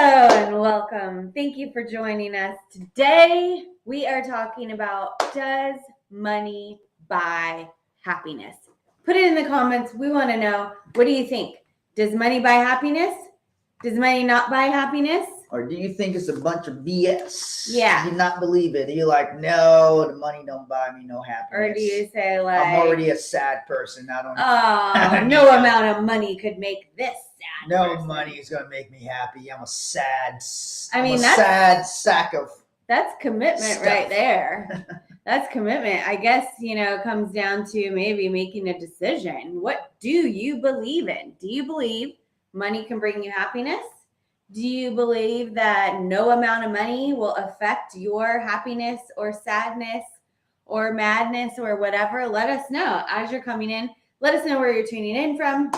and welcome. Thank you for joining us. Today, we are talking about, does money buy happiness? Put it in the comments. We want to know, what do you think? Does money buy happiness? Does money not buy happiness? Or do you think it's a bunch of BS? Yeah. Do you not believe it? Are you like, no, the money don't buy me no happiness? Or do you say like, I'm already a sad person. I don't no amount of money could make this sad. No person. money is going to make me happy. I'm a sad sack of That's commitment stuff. right there. That's commitment. I guess, comes down to maybe making a decision. What do you believe in? Do you believe money can bring you happiness? Do you believe that no amount of money will affect your happiness or sadness or madness or whatever? Let us know as you're coming in. Let us know where you're tuning in from.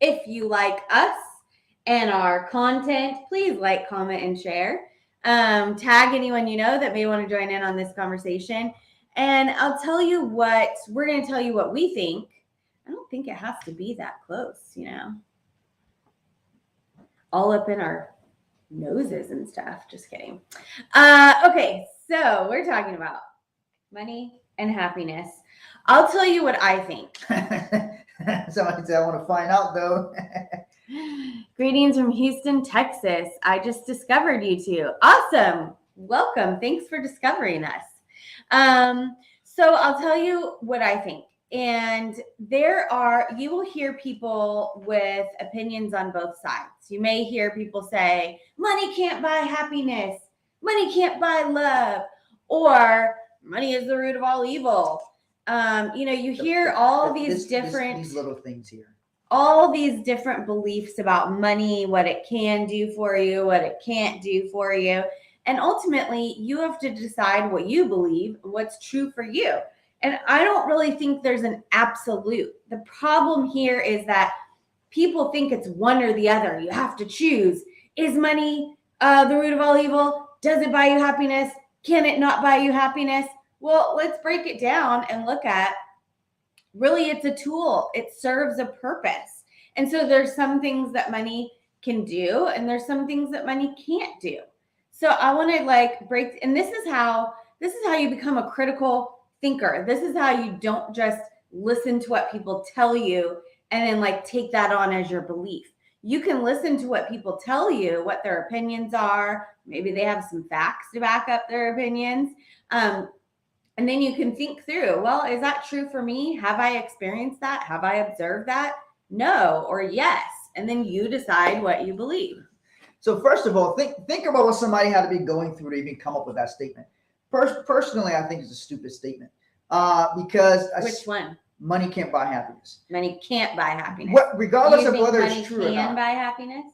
If you like us and our content, please like, comment, and share. Tag anyone you know that may want to join in on this conversation. And I'll tell you what, we're going to tell you what we think. I don't think it has to be that close, all up in our noses and stuff. Just kidding. Okay, so we're talking about money and happiness. I'll tell you what I think. Somebody said, I want to find out though. Greetings from Houston, Texas. I just discovered you two. Awesome. Welcome. Thanks for discovering us. So I'll tell you what I think. And you will hear people with opinions on both sides. You may hear people say, money can't buy happiness. Money can't buy love. Or money is the root of all evil. You hear all these these little things here. All these different beliefs about money, what it can do for you, what it can't do for you. And ultimately, you have to decide what you believe, what's true for you. And I don't really think there's an absolute. The problem here is that people think it's one or the other. You have to choose. Is money the root of all evil? Does it buy you happiness? Can it not buy you happiness? Well, let's break it down and look at, really, it's a tool. It serves a purpose. And so there's some things that money can do, and there's some things that money can't do. So I want to break, and this is how you become a critical thinker. This is how you don't just listen to what people tell you and then take that on as your belief. You can listen to what people tell you, what their opinions are. Maybe they have some facts to back up their opinions. And then you can think through, well, is that true for me? Have I experienced that? Have I observed that? No or yes. And then you decide what you believe. So first of all, think about what somebody had to be going through to even come up with that statement. Personally, I think it's a stupid statement. Because which one? Money can't buy happiness. Money can't buy happiness. Regardless of whether it's true or not. Money can buy happiness?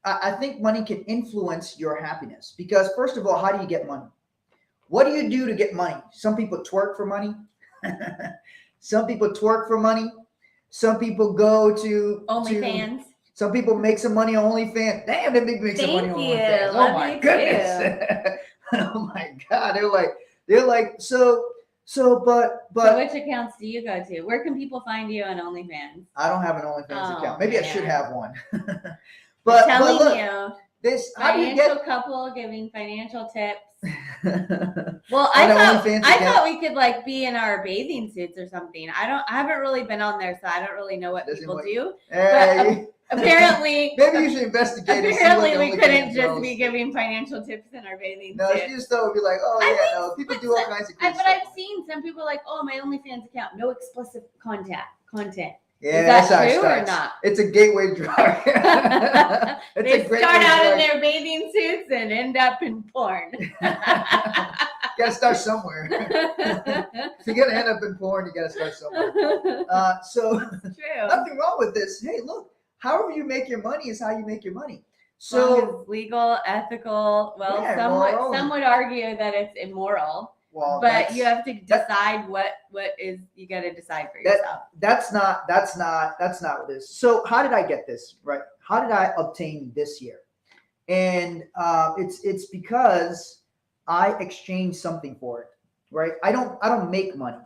I think money can influence your happiness. Because first of all, how do you get money? What do you do to get money? Some people twerk for money. Some people twerk for money. Some people go to OnlyFans. Some people make some money on OnlyFans. Damn, they make some money on OnlyFans. Oh my goodness. Oh my God. They're like, so which accounts do you go to? Where can people find you on OnlyFans? I don't have an OnlyFans account. Maybe I should have one. But look, this financial couple giving financial tips. Well, I thought we could be in our bathing suits or something. I haven't really been on there, so I don't really know what people do. Hey. But apparently, maybe you should investigate. Apparently, we couldn't just be giving financial tips in our bathing suits. No, you just thought it would be like, people do all kinds of good stuff. But I've seen some people my OnlyFans account, no explicit content. Yeah, is that true or not? It's a gateway drug. They start out in their bathing suits and end up in porn. You gotta start somewhere. If you're gonna end up in porn, you gotta start somewhere. So true. Nothing wrong with this. Hey, look, however you make your money is how you make your money. So legal, ethical. Well, some would argue that it's immoral. Well, but you have to decide what is, you got to decide for yourself. That's not what it is. So how did I get this, right? How did I obtain this year? And it's because I exchanged something for it, right? I don't make money.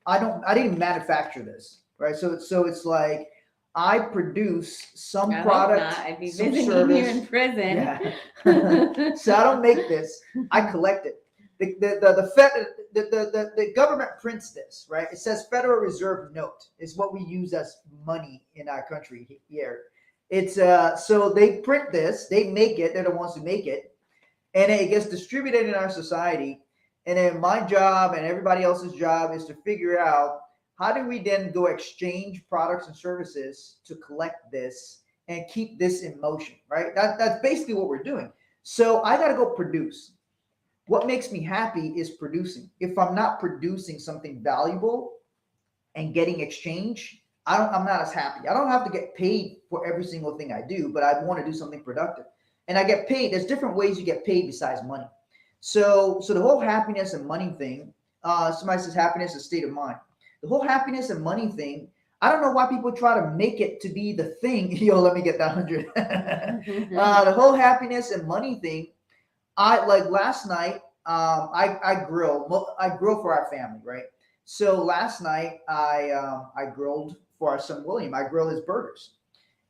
I didn't manufacture this, right? So it's like I produce some I hope product, not. I'd be some visiting service. you in prison. Yeah. So I don't make this. I collect it. The government prints this, right? It says Federal Reserve note. It's what we use as money in our country here. It's so they print this, they make it, they're the ones who make it, and it gets distributed in our society. And then my job and everybody else's job is to figure out how do we then go exchange products and services to collect this and keep this in motion, right? That's basically what we're doing. So I got to go produce. What makes me happy is producing. If I'm not producing something valuable and getting exchange, I'm not as happy. I don't have to get paid for every single thing I do, but I want to do something productive. And I get paid. There's different ways you get paid besides money. So the whole happiness and money thing, somebody says happiness is a state of mind. The whole happiness and money thing, I don't know why people try to make it to be the thing. Yo, let me get that 100. The whole happiness and money thing, like last night, I grill. I grill for our family, right? So last night I grilled for our son William. I grilled his burgers,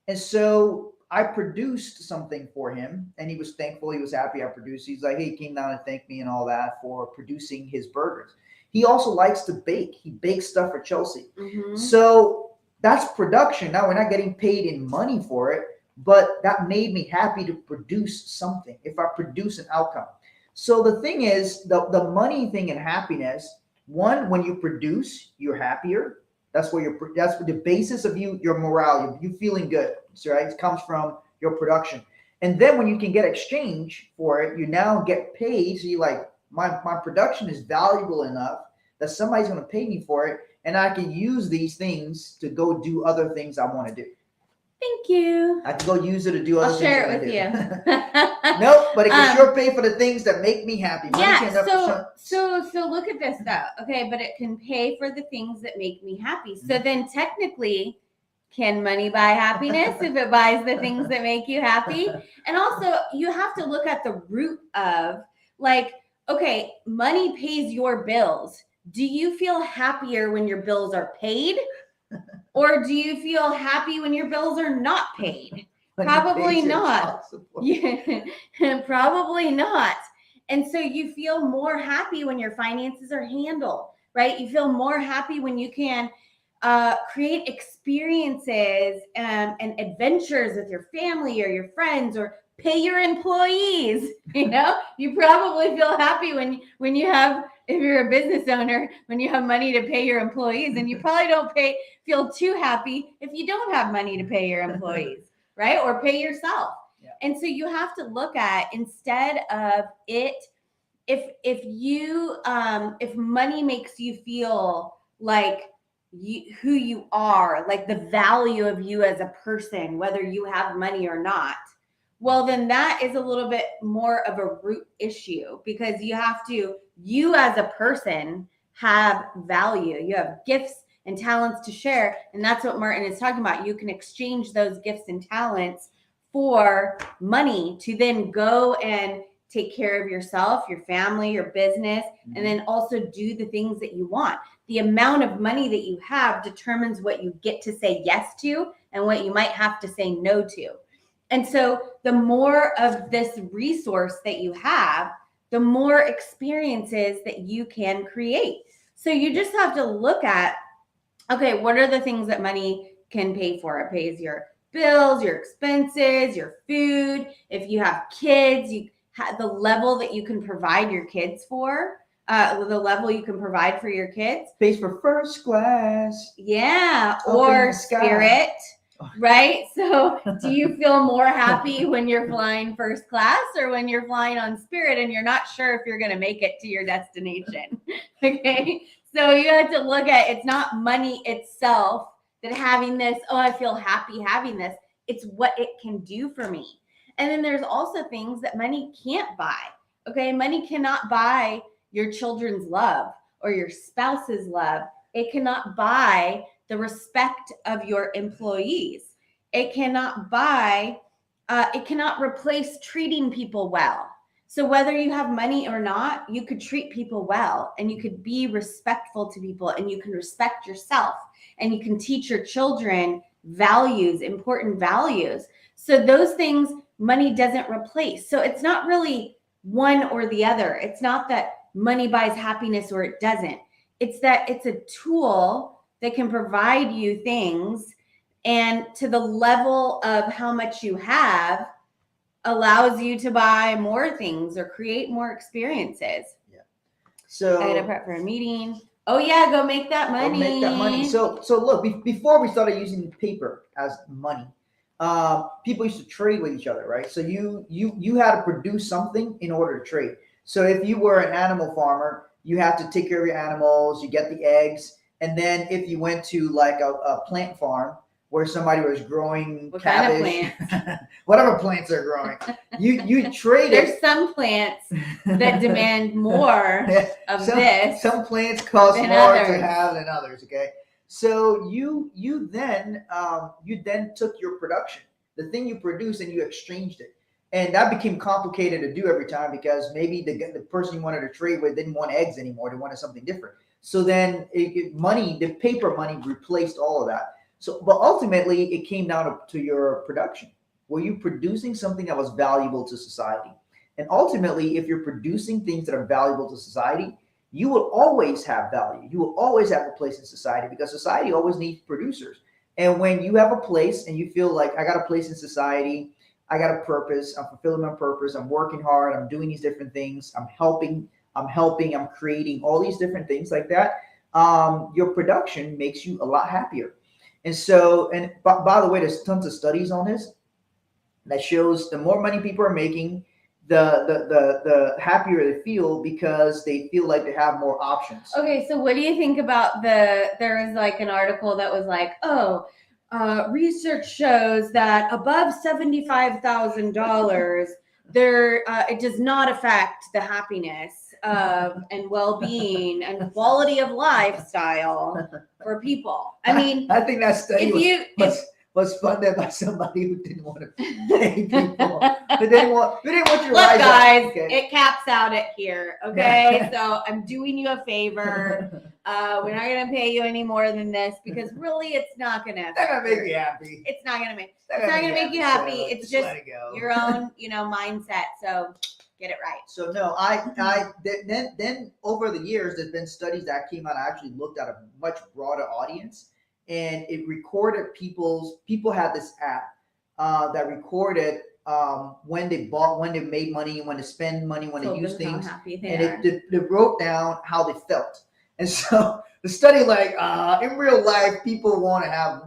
and so I produced something for him, and he was thankful. He was happy I produced. He's like, hey, he came down and thanked me and all that for producing his burgers. He also likes to bake. He bakes stuff for Chelsea. Mm-hmm. So that's production. Now we're not getting paid in money for it, but that made me happy to produce something if I produce an outcome. So the thing is, the money thing and happiness, one, when you produce, you're happier. That's the basis of your morale, you feeling good, right? It comes from your production. And then when you can get exchange for it, you now get paid. So you're like, my production is valuable enough that somebody's going to pay me for it. And I can use these things to go do other things I want to do. Thank you. I can go use it to do other I'll things. share it with you. Nope, but it can sure pay for the things that make me happy. So look at this though. Okay, but it can pay for the things that make me happy. So then technically, can money buy happiness if it buys the things that make you happy? And also you have to look at the root of, like, okay, money pays your bills. Do you feel happier when your bills are paid? Or do you feel happy when your bills are not paid? Probably not. Yeah, probably not. And so you feel more happy when your finances are handled, right? You feel more happy when you can create experiences and adventures with your family or your friends, or pay your employees. You know, you probably feel happy when you have, if you're a business owner, when you have money to pay your employees, and you probably don't feel too happy if you don't have money to pay your employees, right? Or pay yourself. Yeah. And so you have to look at, instead of it, if money makes you feel like who you are, like the value of you as a person, whether you have money or not, well, then that is a little bit more of a root issue, because you as a person have value. You have gifts and talents to share. And that's what Martin is talking about. You can exchange those gifts and talents for money to then go and take care of yourself, your family, your business, and then also do the things that you want. The amount of money that you have determines what you get to say yes to and what you might have to say no to. And so the more of this resource that you have, the more experiences that you can create. So you just have to look at, okay, what are the things that money can pay for? It pays your bills, your expenses, your food. If you have kids, the level that you can provide your kids for, the level you can provide for your kids. Pays for first class. Yeah, or Spirit, right? So do you feel more happy when you're flying first class, or when you're flying on Spirit and you're not sure if you're going to make it to your destination? Okay, so you have to look at, it's not money itself that having this, oh, I feel happy having this. It's what it can do for me. And then there's also things that money can't buy. Okay, money cannot buy your children's love or your spouse's love. It cannot buy the respect of your employees. It cannot buy, it cannot replace treating people well. So whether you have money or not, you could treat people well, and you could be respectful to people, and you can respect yourself, and you can teach your children values, important values. So those things money doesn't replace. So it's not really one or the other. It's not that money buys happiness or it doesn't. It's that it's a tool that can provide you things, and to the level of how much you have allows you to buy more things or create more experiences. Yeah. So I gotta prep for a meeting. Oh yeah, go make that money. Go make that money. So look, before we started using paper as money, people used to trade with each other, right? So you had to produce something in order to trade. So if you were an animal farmer, you have to take care of your animals, you get the eggs, and then if you went to like a plant farm where somebody was growing What cabbage, kind of plants? whatever plants are growing, you trade it. There's some plants that demand more of this. Some plants cost more others. to have than others. Okay, so you then took your production, the thing you produced, and you exchanged it, and that became complicated to do every time because maybe the person you wanted to trade with didn't want eggs anymore; they wanted something different. So then the paper money replaced all of that. So, but ultimately, it came down to your production. Were you producing something that was valuable to society? And ultimately, if you're producing things that are valuable to society, you will always have value. You will always have a place in society because society always needs producers. And when you have a place and you feel like I got a place in society, I got a purpose, I'm fulfilling my purpose, I'm working hard, I'm doing these different things, I'm helping, I'm creating all these different things like that, your production makes you a lot happier. And so, and by the way, there's tons of studies on this that shows the more money people are making, the happier they feel because they feel like they have more options. Okay, so what do you think about there was like an article that was like, research shows that above $75,000, it does not affect the happiness and well-being and quality of lifestyle for people. I mean, I think that study was funded by somebody who didn't want to pay people. They didn't want you to look, rise guys, up. Okay. it caps out at here. Okay, so I'm doing you a favor. We're not gonna pay you any more than this because really, it's not gonna make you happy. It's not gonna make you happy. It's just your own, mindset. So get it right. So no, then over the years, there's been studies that came out. I actually looked at a much broader audience, and it recorded people had this app that recorded when they bought, when they made money, when they spend money, when they use things, and it wrote down how they felt. And so the study, in real life, people want to have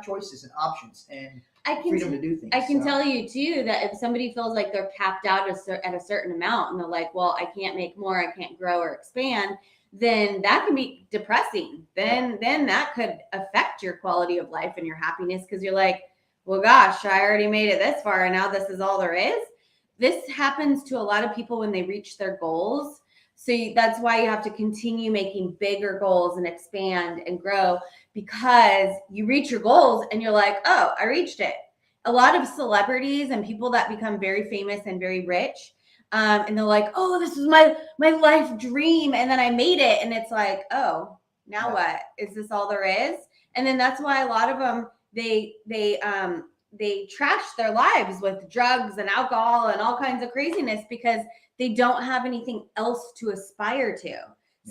choices and options and freedom to do things. I can tell you too that if somebody feels like they're capped out at a certain amount and they're like, well, I can't make more, I can't grow or expand, then that can be depressing. Then that could affect your quality of life and your happiness because you're like, well, gosh, I already made it this far and now this is all there is. This happens to a lot of people when they reach their goals. So that's why you have to continue making bigger goals and expand and grow, because you reach your goals and you're like, oh, I reached it. A lot of celebrities and people that become very famous and very rich, and they're like, oh, this is my life dream. And then I made it. And it's like, oh, now what? Is this all there is? And then that's why a lot of them, they trash their lives with drugs and alcohol and all kinds of craziness because they don't have anything else to aspire to. Yeah.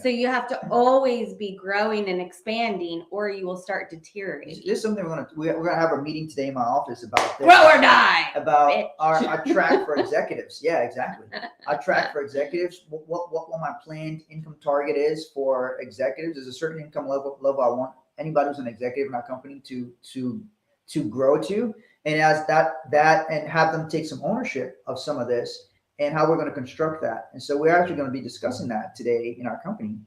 So you have to always be growing and expanding, or you will start deteriorating. This is something we're gonna have a meeting today in my office about this. Grow or die. About our track for executives. Yeah, exactly. Our track for executives. What my planned income target is for executives. There's a certain income level I want anybody who's an executive in our company to grow to, and as that and have them take some ownership of some of this, and how we're going to construct that. And so we're actually going to be discussing that today in our company.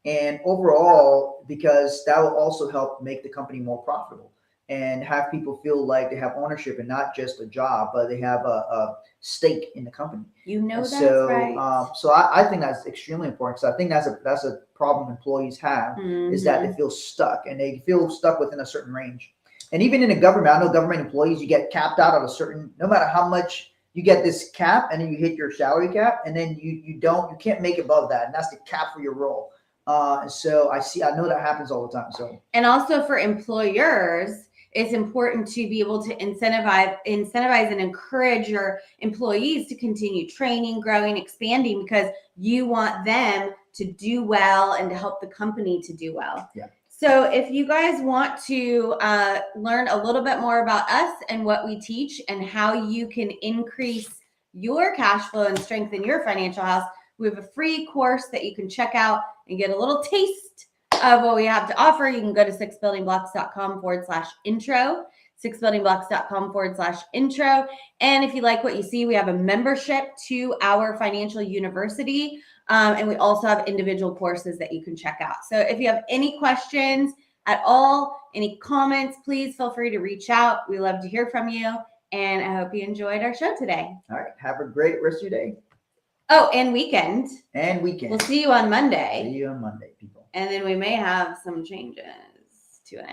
And overall, because that will also help make the company more profitable and have people feel like they have ownership and not just a job, but they have a stake in the company. That's right. So I think that's extremely important. So I think that's a problem employees have, is that they feel stuck, and they feel stuck within a certain range. And even in the government, I know government employees, you get capped out at a certain, no matter how much. You get this cap and then you hit your salary cap, and then you can't make above that. And that's the cap for your role. So I know that happens all the time. So, and also for employers, it's important to be able to incentivize and encourage your employees to continue training, growing, expanding, because you want them to do well and to help the company to do well. Yeah. So if you guys want to learn a little bit more about us and what we teach and how you can increase your cash flow and strengthen your financial house, we have a free course that you can check out and get a little taste of what we have to offer. You can go to 6buildingblocks.com/intro, 6buildingblocks.com/intro. And if you like what you see, we have a membership to our financial university. And we also have individual courses that you can check out. So if you have any questions at all, any comments, please feel free to reach out. We love to hear from you. And I hope you enjoyed our show today. all right. Have a great rest of your day Oh, and weekend. and weekend. We'll see you on Monday. See you on Monday, people. And then we may have some changes to announce.